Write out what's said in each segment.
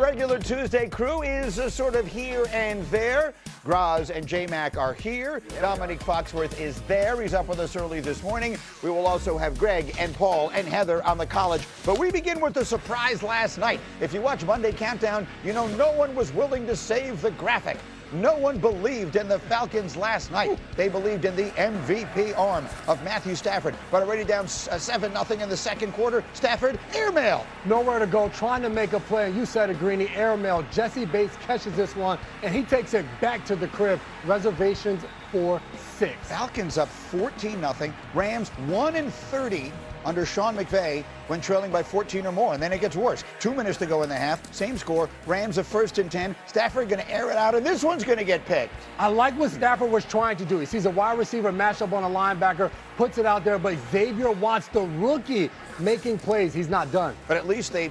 regular Tuesday crew is sort of here and there. Graz and J-Mac are here. Dominique Foxworth is there. He's up with us early this morning. We will also have Greg and Paul and Heather on the college. But we begin with the surprise last night. If you watch Monday Countdown, you know no one was willing to save the graphic. No one believed in the Falcons last night. They believed in the MVP arm of Matthew Stafford. But already down 7-0 in the second quarter. Stafford, airmail. Nowhere to go, trying to make a play. You said it, Greeny, airmail. Jesse Bates catches this one, and he takes it back to the crib. Reservations for 6. Falcons up 14-0. Rams 1-30 under Sean McVay when trailing by 14 or more. And then it gets worse. 2 minutes to go in the half. Same score. Rams are 1st and 10. Stafford going to air it out, and this one's going to get picked. I like what Stafford was trying to do. He sees a wide receiver match up on a linebacker, puts it out there, but Xavier Watts, the rookie, making plays. He's not done. But at least they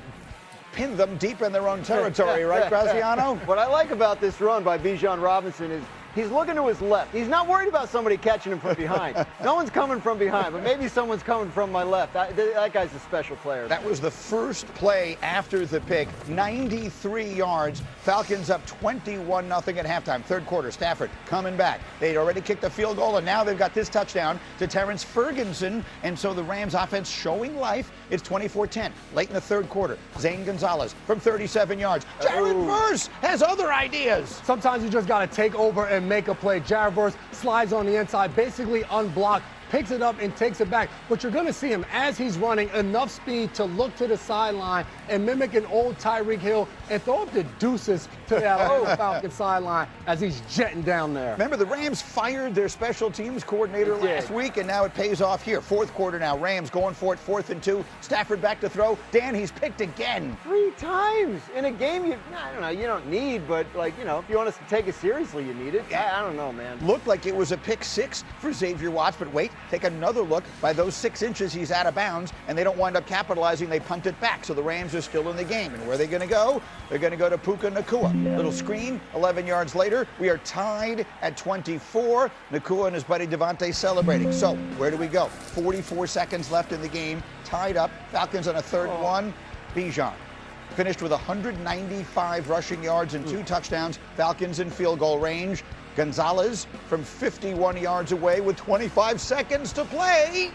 pinned them deep in their own territory, right, Graziano? What I like about this run by Bijan Robinson is he's looking to his left. He's not worried about somebody catching him from behind. No one's coming from behind, but maybe someone's coming from my left. That guy's a special player. That was the first play after the pick. 93 yards. Falcons up 21-0 at halftime. Third quarter, Stafford coming back. They'd already kicked a field goal, and now they've got this touchdown to Terrence Ferguson. And so the Rams offense showing life. It's 24-10. Late in the third quarter, Zane Gonzalez from 37 yards. Jared Verse has other ideas. Sometimes you just got to take over and make a play. Jared Verse slides on the inside, basically unblocked, picks it up and takes it back. But you're going to see him as he's running, enough speed to look to the sideline and mimic an old Tyreek Hill and throw up the deuces to that old Falcon sideline as he's jetting down there. Remember, the Rams fired their special teams coordinator last week, and now it pays off here. Fourth quarter now. Rams going for it, 4th and 2. Stafford back to throw. Dan, he's picked again. 3 times in a game I don't know, you don't need, but, like, you know, if you want us to take it seriously, you need it. I don't know, man. Looked like it was a pick 6 for Xavier Watts, but wait, take another look. By those 6 inches, he's out of bounds, and they don't wind up capitalizing. They punt it back, so the Rams are still in the game. And where are they going to go? They're going to go to Puka Nacua. Little screen, 11 yards later. We are tied at 24. Nacua and his buddy Devontae celebrating. So where do we go? 44 seconds left in the game. Tied up. Falcons on a 3rd and 1. Bijan finished with 195 rushing yards and 2 touchdowns. Falcons in field goal range. Gonzalez from 51 yards away with 25 seconds to play.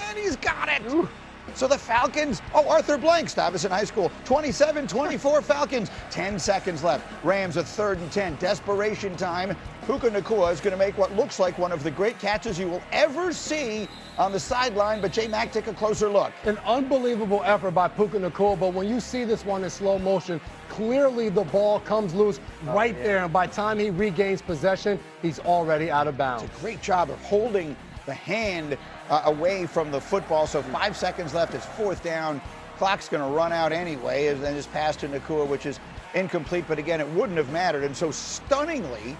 And he's got it. Ooh. So the Falcons, Arthur Blank, Stuyvesant High School, 27-24 Falcons, 10 seconds left. Rams a 3rd and 10, desperation time. Puka Nacua is going to make what looks like one of the great catches you will ever see on the sideline, but J-Mac, take a closer look. An unbelievable effort by Puka Nacua, but when you see this one in slow motion, clearly the ball comes loose right there, and by the time he regains possession, he's already out of bounds. It's a great job of holding the hand away from the football. So 5 seconds left. It's 4th down. Clock's going to run out anyway. And then his pass to Nacua, which is incomplete. But again, it wouldn't have mattered. And so stunningly,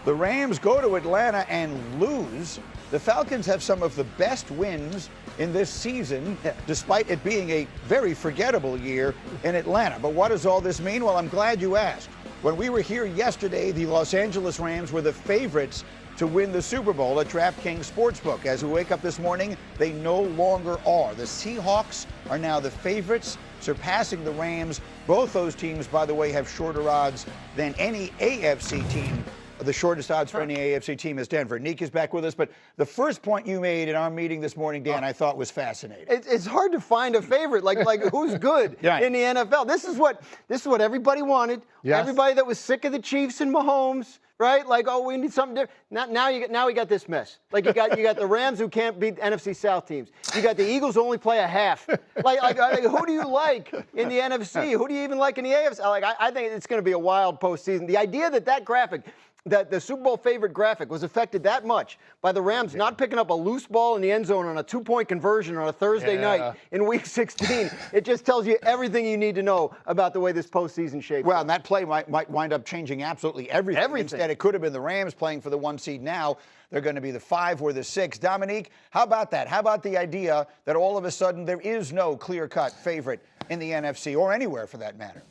the Rams go to Atlanta and lose. The Falcons have some of the best wins in this season, despite it being a very forgettable year in Atlanta. But what does all this mean? Well, I'm glad you asked. When we were here yesterday, the Los Angeles Rams were the favorites to win the Super Bowl at DraftKings Sportsbook. As we wake up this morning, they no longer are. The Seahawks are now the favorites, surpassing the Rams. Both those teams, by the way, have shorter odds than any AFC team. The shortest odds for any AFC team is Denver. Neek is back with us, but the first point you made in our meeting this morning, Dan, I thought was fascinating. It's hard to find a favorite, like who's good in the NFL. This is what everybody wanted. Yes. Everybody that was sick of the Chiefs and Mahomes, right? Like, we need something different. Now we got this mess. Like you got the Rams who can't beat NFC South teams. You got the Eagles who only play a half. Like who do you like in the NFC? Who do you even like in the AFC? I think it's going to be a wild postseason. The idea that graphic, that the Super Bowl favorite graphic was affected that much by the Rams not picking up a loose ball in the end zone on a 2-point conversion on a Thursday night in Week 16. It just tells you everything you need to know about the way this postseason shapes. Well, and that play might wind up changing absolutely everything. Instead, it could have been the Rams playing for the 1 seed. Now they're going to be the 5 or the 6. Dominique, how about that? How about the idea that all of a sudden there is no clear-cut favorite in the NFC or anywhere for that matter?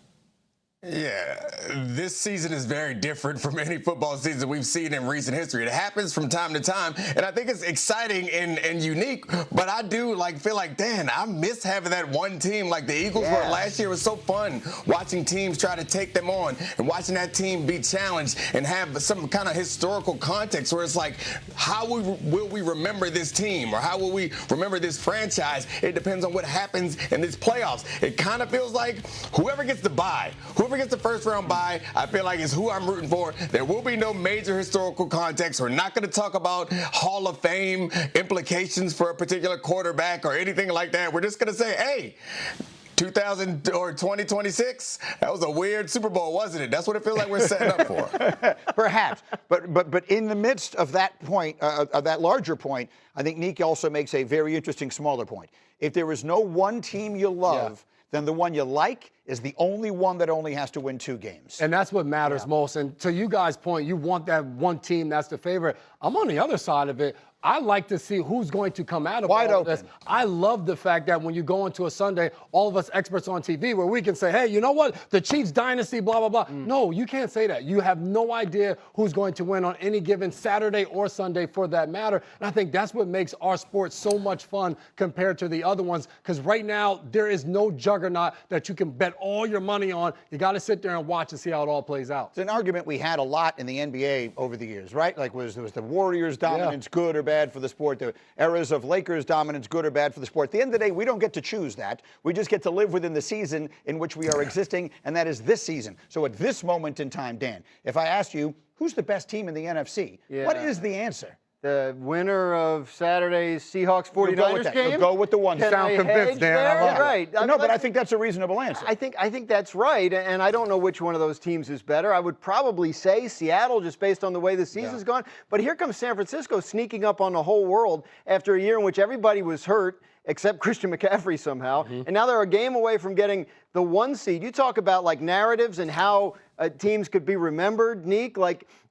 Yeah, this season is very different from any football season we've seen in recent history. It happens from time to time, and I think it's exciting and unique, but I do feel like, Dan, I miss having that one team like the Eagles were last year. It was so fun watching teams try to take them on and watching that team be challenged and have some kind of historical context where it's like, how will we remember this team, or how will we remember this franchise? It depends on what happens in this playoffs. It kind of feels like whoever gets the bye, whoever gets the first round bye, I feel like is who I'm rooting for. There will be no major historical context. We're not going to talk about Hall of Fame implications for a particular quarterback or anything like that. We're just going to say, hey, 2026, that was a weird Super Bowl, wasn't it? That's what it feels like we're setting up for. Perhaps. But in the midst of that point, of that larger point, I think Nick also makes a very interesting smaller point. If there is no one team you love, then the one you like is the only one that only has to win 2 games. And that's what matters most. And to you guys' point, you want that one team that's the favorite. I'm on the other side of it. I like to see who's going to come out of wide all open. This. I love the fact that when you go into a Sunday, all of us experts on TV, where we can say, hey, you know what? The Chiefs dynasty, blah, blah, blah. No, you can't say that. You have no idea who's going to win on any given Saturday or Sunday for that matter. And I think that's what makes our sport so much fun compared to the other ones. Because right now, there is no juggernaut that you can bet all your money on. You got to sit there and watch and see how it all plays out. It's an argument we had a lot in the NBA over the years, right? Like there was the Warriors dominance good or bad for the sport, the eras of Lakers dominance good or bad for the sport. At the end of the day, we don't get to choose that. We just get to live within the season in which we are existing, and that is this season. So at this moment in time, Dan, if I asked you, who's the best team in the NFC? What is the answer? The winner of Saturday's Seahawks-49ers game? You'll go with the one. You sound convinced, Dan. I love it. Right. No, but I think that's a reasonable answer. I think that's right, and I don't know which one of those teams is better. I would probably say Seattle, just based on the way the season's gone. But here comes San Francisco sneaking up on the whole world after a year in which everybody was hurt, except Christian McCaffrey somehow. And now they're a game away from getting the 1 seed. You talk about narratives and how teams could be remembered, Neek.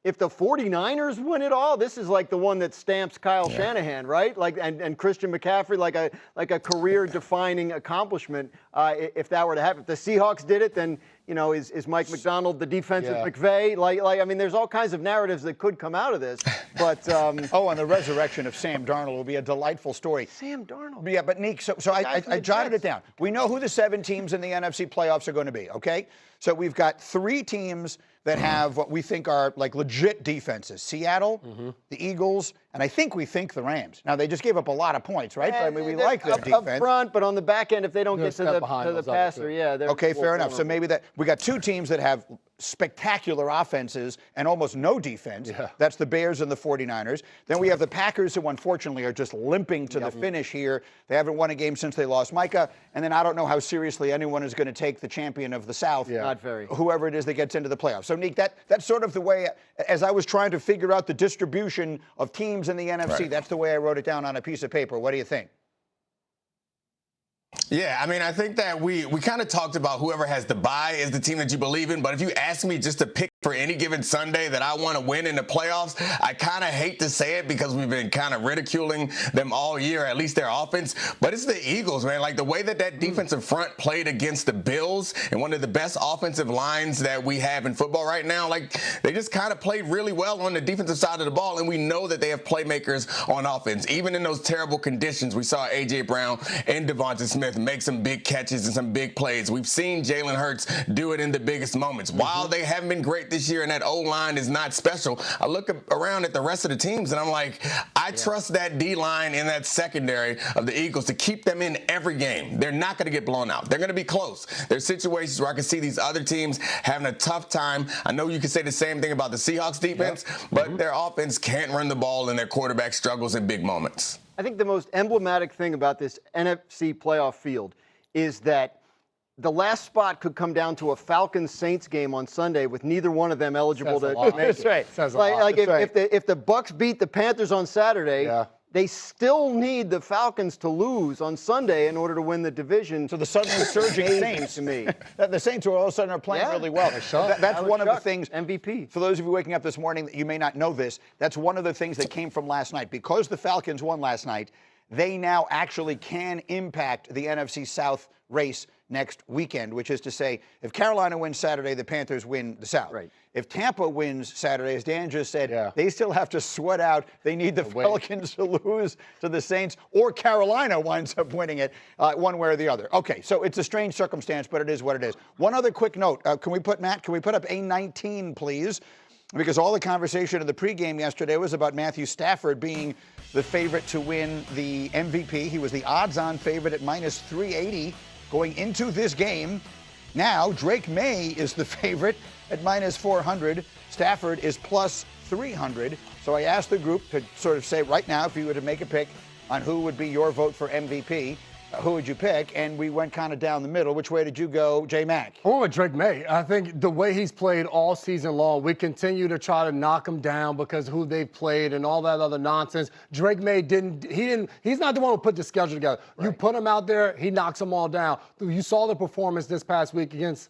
If the 49ers win it all, this is the one that stamps Kyle Shanahan, right? And Christian McCaffrey, like a career-defining accomplishment. If that were to happen, if the Seahawks did it, then is Mike McDonald the defensive McVay? I mean, there's all kinds of narratives that could come out of this. But and the resurrection of Sam Darnold will be a delightful story. Sam Darnold. Yeah, but Neek, so I jotted it down. We know who the 7 teams in the NFC playoffs are going to be. Okay, so we've got 3 teams that have what we think are legit defenses. Seattle, the Eagles, and I think the Rams. Now, they just gave up a lot of points, right? But, I mean, we like their defense. Up front, but on the back end, if they don't get to the passer, they're okay, fair enough. So maybe we got 2 teams that have spectacular offenses and almost no defense. That's the Bears and the 49ers. Then we have the Packers, who unfortunately are just limping to the finish here. They haven't won a game since they lost Micah. And then I don't know how seriously anyone is going to take the champion of the South, not very, whoever it is that gets into the playoffs. So, Neek, that's sort of the way, as I was trying to figure out the distribution of teams in the NFC, that's the way I wrote it down on a piece of paper. What do you think? Yeah, I mean, I think that we kind of talked about whoever has the bye is the team that you believe in. But if you ask me just to pick for any given Sunday that I want to win in the playoffs, I kind of hate to say it because we've been kind of ridiculing them all year, at least their offense. But it's the Eagles, man. The way that defensive front played against the Bills and one of the best offensive lines that we have in football right now, they just kind of played really well on the defensive side of the ball. And we know that they have playmakers on offense. Even in those terrible conditions, we saw A.J. Brown and Devonta Smith make some big catches and some big plays. We've seen Jalen Hurts do it in the biggest moments. While they haven't been great this year and that O-line is not special, I look around at the rest of the teams and I'm like, I trust that D-line in that secondary of the Eagles to keep them in every game. They're not going to get blown out. They're going to be close. There's situations where I can see these other teams having a tough time. I know you can say the same thing about the Seahawks defense, but their offense can't run the ball and their quarterback struggles in big moments. I think the most emblematic thing about this NFC playoff field is that the last spot could come down to a Falcons-Saints game on Sunday with neither one of them eligible to make it. That's right. If the Bucks beat the Panthers on Saturday, they still need the Falcons to lose on Sunday in order to win the division. So the suddenly surging Saints, to me, the Saints all of a sudden are playing really well. That's one of the things. MVP. For those of you waking up this morning, that you may not know this. That's one of the things that came from last night because the Falcons won last night. they now actually can impact the NFC South race next weekend, which is to say, if Carolina wins Saturday, the Panthers win the South. Right. If Tampa wins Saturday, as Dan just said, they still have to sweat out. They need the Falcons to lose to the Saints, or Carolina winds up winning it one way or the other. Okay, so it's a strange circumstance, but it is what it is. One other quick note. Can we put up A19, please? Because all the conversation in the pregame yesterday was about Matthew Stafford being the favorite to win the MVP. He was the odds-on favorite at minus 380 going into this game. Now, Drake May is the favorite at minus 400. Stafford is plus 300. So I asked the group to sort of say right now, if you were to make a pick on who would be your vote for MVP, who would you pick? And we went kind of down the middle. Which way did you go, J-Mac? I went with Drake May. I think the way he's played all season long, we continue to try to knock him down because of who they've played and all that other nonsense. Drake May he's not the one who put the schedule together. Right. You put him out there, he knocks them all down. You saw the performance this past week against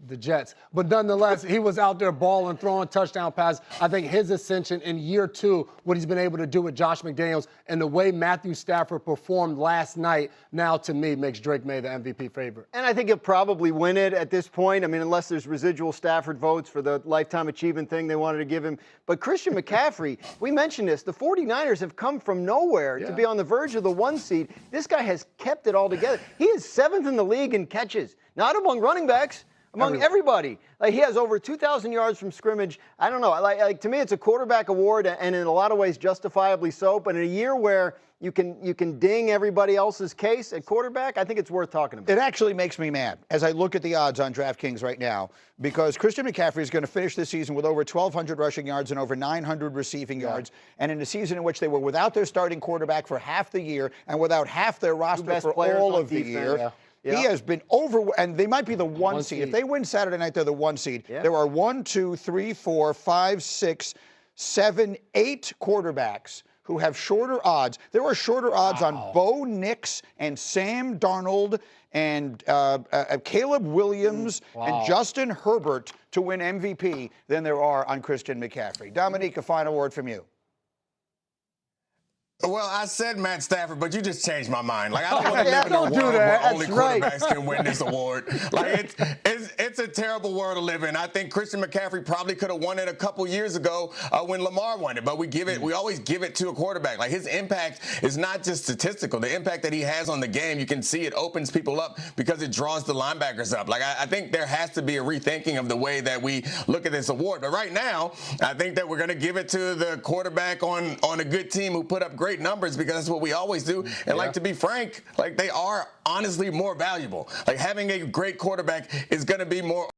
the Jets. But nonetheless, he was out there balling, throwing touchdown passes. I think his ascension in year two, what he's been able to do with Josh McDaniels and the way Matthew Stafford performed last night, now to me makes Drake May the MVP favorite. And I think he'll probably win it at this point. I mean, unless there's residual Stafford votes for the lifetime achievement thing they wanted to give him. But Christian McCaffrey, we mentioned this, the 49ers have come from nowhere to be on the verge of the 1 seed. This guy has kept it all together. He is 7th in the league in catches, not among running backs. Among everybody. Like, he has over 2,000 yards from scrimmage. I don't know. Like to me, it's a quarterback award, and in a lot of ways, justifiably so. But in a year where you can ding everybody else's case at quarterback, I think it's worth talking about. It actually makes me mad as I look at the odds on DraftKings right now, because Christian McCaffrey is going to finish this season with over 1,200 rushing yards and over 900 receiving yards. And in a season in which they were without their starting quarterback for half the year and without half their roster for all of the year. Yeah. He has been and they might be the one seed. If they win Saturday night, they're the 1 seed. Yeah. There are 1, 2, 3, 4, 5, 6, 7, 8 quarterbacks who have shorter odds. There are shorter odds on Bo Nix and Sam Darnold and Caleb Williams and Justin Herbert to win MVP than there are on Christian McCaffrey. Dominique, a final word from you. Well, I said Matt Stafford, but you just changed my mind. Like, I don't want to live in a world do where only quarterbacks can win this award. Like, it's a terrible world to live in. I think Christian McCaffrey probably could have won it a couple years ago when Lamar won it, but we always give it to a quarterback. Like, his impact is not just statistical. The impact that he has on the game, you can see it opens people up because it draws the linebackers up. Like, I think there has to be a rethinking of the way that we look at this award. But right now, I think that we're going to give it to the quarterback on a good team who put up great numbers, because that's what we always do. And like, to be frank, like, they are honestly more valuable. Like, having a great quarterback is going to be more